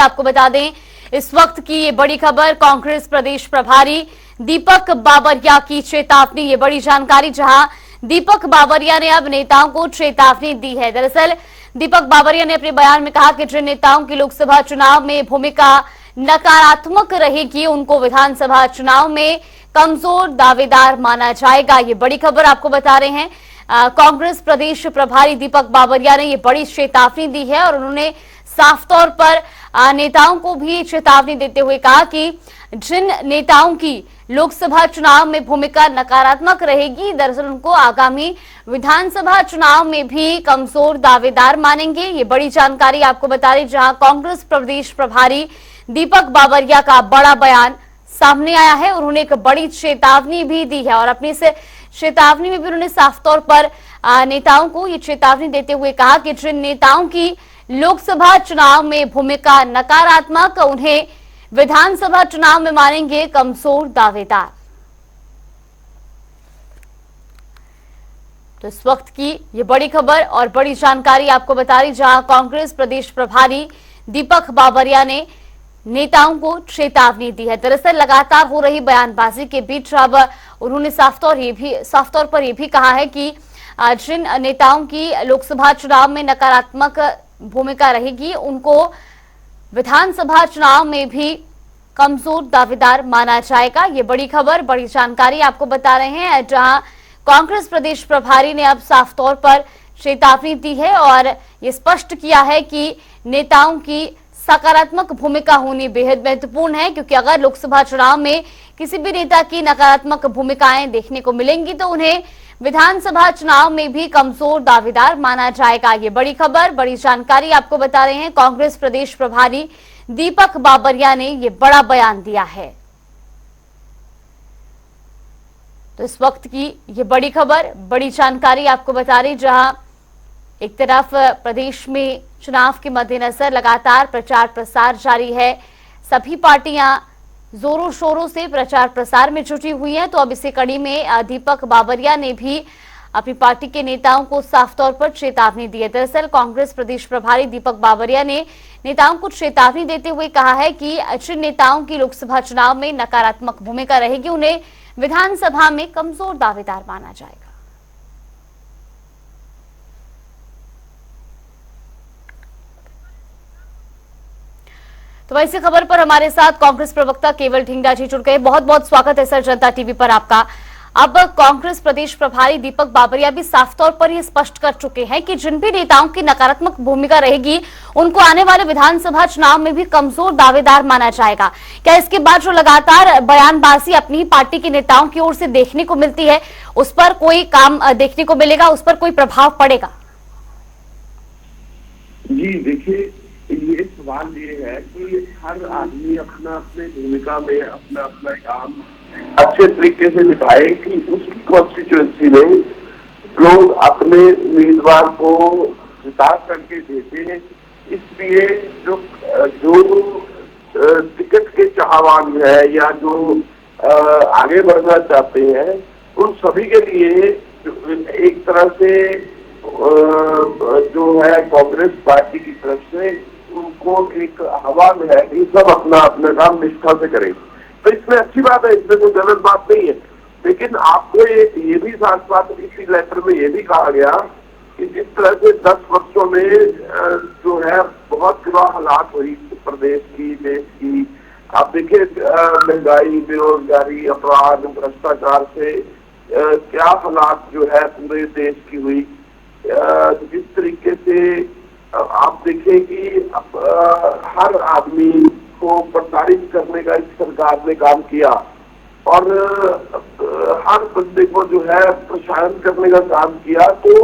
आपको बता दें इस वक्त की ये बड़ी खबर, कांग्रेस प्रदेश प्रभारी दीपक बाबरिया की चेतावनी। ये बड़ी जानकारी, जहां दीपक बाबरिया ने अब नेताओं को चेतावनी दी है। दरअसल दीपक बाबरिया ने अपने बयान में कहा कि जिन नेताओं की लोकसभा चुनाव में भूमिका नकारात्मक रहेगी उनको विधानसभा चुनाव में कमजोर दावेदार माना जाएगा। ये बड़ी खबर आपको बता रहे हैं। कांग्रेस प्रदेश प्रभारी दीपक बाबरिया ने ये बड़ी चेतावनी दी है और उन्होंने साफ तौर पर नेताओं को भी चेतावनी देते हुए कहा कि जिन नेताओं की लोकसभा चुनाव में भूमिका नकारात्मक रहेगी, दरअसल उनको आगामी विधानसभा चुनाव में भी कमजोर दावेदार मानेंगे। ये बड़ी जानकारी आपको बता रही, जहां कांग्रेस प्रदेश प्रभारी दीपक बाबरिया का बड़ा बयान सामने आया है। उन्होंने एक बड़ी चेतावनी भी दी है और अपनी इस चेतावनी में भी उन्होंने साफ तौर पर नेताओं को ये चेतावनी देते हुए कहा कि जिन नेताओं की लोकसभा चुनाव में भूमिका नकारात्मक, उन्हें विधानसभा चुनाव में मानेंगे कमजोर दावेदार। तो इस वक्त की ये बड़ी खबर और बड़ी जानकारी आपको बता रही, जहां कांग्रेस प्रदेश प्रभारी दीपक बाबरिया ने नेताओं को चेतावनी दी है। दरअसल लगातार हो रही बयानबाजी के बीच अब उन्होंने साफ तौर पर यह भी कहा है कि जिन नेताओं की लोकसभा चुनाव में नकारात्मक भूमिका रहेगी उनको विधानसभा चुनाव में भी कमजोर दावेदार माना जाएगा। ये बड़ी खबर, बड़ी जानकारी आपको बता रहे हैं, जहां कांग्रेस प्रदेश प्रभारी ने अब साफ तौर पर चेतावनी दी है और ये स्पष्ट किया है कि नेताओं की सकारात्मक भूमिका होनी बेहद महत्वपूर्ण है, क्योंकि अगर लोकसभा चुनाव में किसी भी नेता की नकारात्मक भूमिकाएं देखने को मिलेंगी तो उन्हें विधानसभा चुनाव में भी कमजोर दावेदार माना जाएगा। ये बड़ी खबर, बड़ी जानकारी आपको बता रहे हैं। कांग्रेस प्रदेश प्रभारी दीपक बाबरिया ने ये बड़ा बयान दिया है। तो इस वक्त की ये बड़ी खबर, बड़ी जानकारी आपको बता रही, जहां एक तरफ प्रदेश में चुनाव के मद्देनजर लगातार प्रचार प्रसार जारी है। सभी पार्टियां जोरों शोरों से प्रचार प्रसार में जुटी हुई हैं। तो अब इसी कड़ी में दीपक बाबरिया ने भी अपनी पार्टी के नेताओं को साफ तौर पर चेतावनी दी है। दरअसल कांग्रेस प्रदेश प्रभारी दीपक बाबरिया ने नेताओं को चेतावनी देते हुए कहा है कि जिन नेताओं की लोकसभा चुनाव में नकारात्मक भूमिका रहेगी उन्हें विधानसभा में कमजोर दावेदार माना जाएगा। तो वैसी खबर पर हमारे साथ कांग्रेस प्रवक्ता केवल ढींगरा जी जुड़ गए। बहुत बहुत स्वागत है सर जनता टीवी पर आपका। अब कांग्रेस प्रदेश प्रभारी दीपक बाबरिया भी साफ तौर पर यह स्पष्ट कर चुके हैं कि जिन भी नेताओं की नकारात्मक भूमिका रहेगी उनको आने वाले विधानसभा चुनाव में भी कमजोर दावेदार माना जाएगा। क्या इसके बाद जो लगातार बयानबाजी अपनी पार्टी के नेताओं की ओर से देखने को मिलती है उस पर कोई काम देखने को मिलेगा, उस पर कोई प्रभाव पड़ेगा? जी देखिए, ये सवाल ये है कि हर आदमी अपना अपने भूमिका में अपना अपना काम अच्छे तरीके से निभाए कि उसकी कॉन्स्टिट्यूएंसी में लोग अपने उम्मीदवार को जिता करके देते हैं। इसलिए जो टिकट के चाहवान है या जो आगे बढ़ना चाहते हैं उन सभी के लिए एक तरह से जो है कांग्रेस पार्टी की तरफ से उनको एक आह्वान है कि सब अपना अपना काम निष्ठा से करें। तो इसमें अच्छी बात है, इसमें कोई गलत बात नहीं है। लेकिन आपको ये भी साथ साथ इसी लेटर में ये भी कहा गया कि जिस तरह से 10 वर्षों में जो है बहुत बुरा हालात हुई प्रदेश की, देश की, आप देखिए महंगाई, बेरोजगारी, अपराध, भ्रष्टाचार से क्या हालात जो है पूरे देश की हुई। जिस तरीके से आप देखिए कि हर आदमी को प्रताड़ित करने का इस सरकार ने काम किया और हर बंदे को जो है परेशान करने का काम किया। तो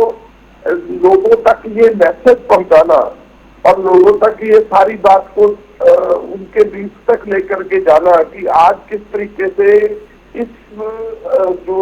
लोगों तक ये मैसेज पहुंचाना और लोगों तक ये सारी बात को उनके बीच तक लेकर के जाना कि आज किस तरीके से इस जो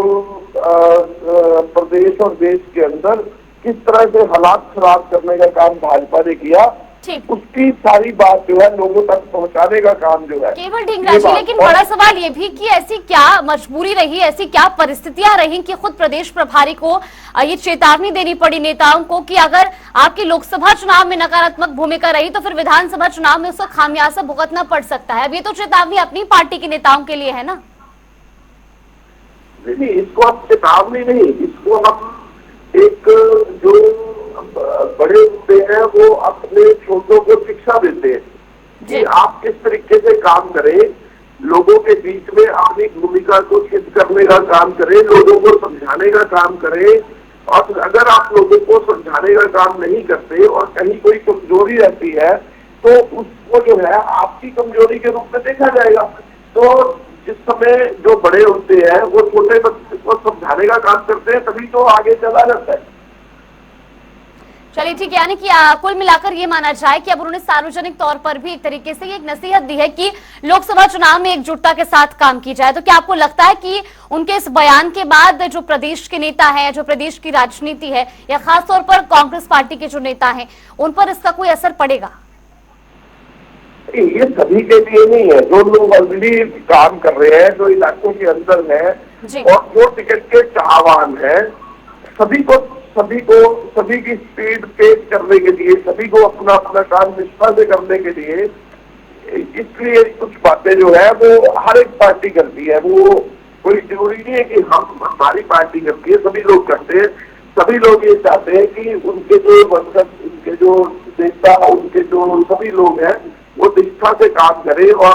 प्रदेश और देश के अंदर किस तरह से हालात खराब करने का काम भाजपा ने किया, ठीक। उसकी सारी बात जो है लोगों तक पहुंचाने का काम जो है केवल ढींगरा जी, लेकिन बड़ा सवाल ये भी कि ऐसी क्या मजबूरी रही, ऐसी क्या परिस्थितियां रही कि खुद प्रदेश प्रभारी को ये चेतावनी देनी पड़ी नेताओं को कि अगर आपके लोकसभा चुनाव में नकारात्मक भूमिका रही तो फिर विधानसभा चुनाव में उसको खामियाजा भुगतना पड़ सकता है। अब ये तो चेतावनी अपनी पार्टी के नेताओं के लिए है ना। नहीं, इसको आप चेतावनी नहीं, इसको हम एक जो बड़े होते हैं वो अपने छोटों को शिक्षा देते हैं कि आप किस तरीके से काम करें, लोगों के बीच में अपनी भूमिका को सिद्ध करने का काम करें, लोगों को समझाने का काम करें। और अगर आप लोगों को समझाने का काम नहीं करते और कहीं कोई कमजोरी रहती है तो उसको जो है आपकी कमजोरी के रूप में देखा जाएगा। तो जिस समय जो बड़े होते हैं वो छोटे बच्चे को समझाने का काम करते हैं, तभी तो आगे चला जाता है। चलिए ठीक है, यानी कि कुल मिलाकर ये माना जाए कि अब उन्होंने सार्वजनिक तौर पर भी एक तरीके से एक नसीहत दी है कि लोकसभा चुनाव में एकजुटता के साथ काम की जाए। तो क्या आपको लगता है कि उनके इस बयान के बाद जो प्रदेश के नेता है, जो प्रदेश की राजनीति है, या खास तौर पर कांग्रेस पार्टी के जो नेता हैं, उन पर इसका कोई असर पड़ेगा? ये सभी के लिए नहीं है, जो लोग ऑलरेडी काम कर रहे हैं, जो इलाकों के अंदर है और जो टिकट के चाहवान है, सभी की स्पीड तेज करने के लिए, सभी को अपना अपना काम निष्ठा से करने के लिए, इसलिए कुछ बातें जो है वो हर एक पार्टी करती है। वो कोई जरूरी नहीं है कि हमारी पार्टी करती है, सभी लोग करते हैं। सभी लोग ये चाहते हैं कि उनके जो वर्कर्स, उनके जो नेता, उनके जो सभी लोग हैं वो निष्ठा से काम करें और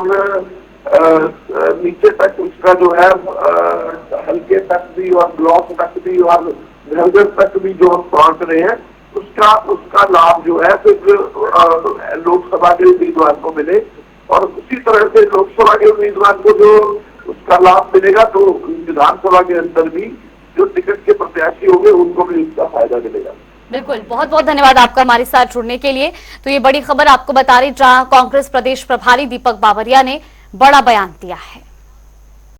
नीचे तक उसका जो है हल्के तक भी और ब्लॉक तक भी और घर तक भी जो हम पहुंच रहे हैं उसका लाभ जो है फिर लोकसभा के उम्मीदवार को मिले। और उसी तरह से लोकसभा के उम्मीदवार को जो उसका लाभ मिलेगा तो विधानसभा के अंदर भी जो टिकट के प्रत्याशी होंगे उनको भी उसका फायदा मिलेगा। बिल्कुल, बहुत बहुत धन्यवाद आपका हमारे साथ जुड़ने के लिए। तो ये बड़ी खबर आपको बता रही, जहां कांग्रेस प्रदेश प्रभारी दीपक बावरिया ने बड़ा बयान दिया है।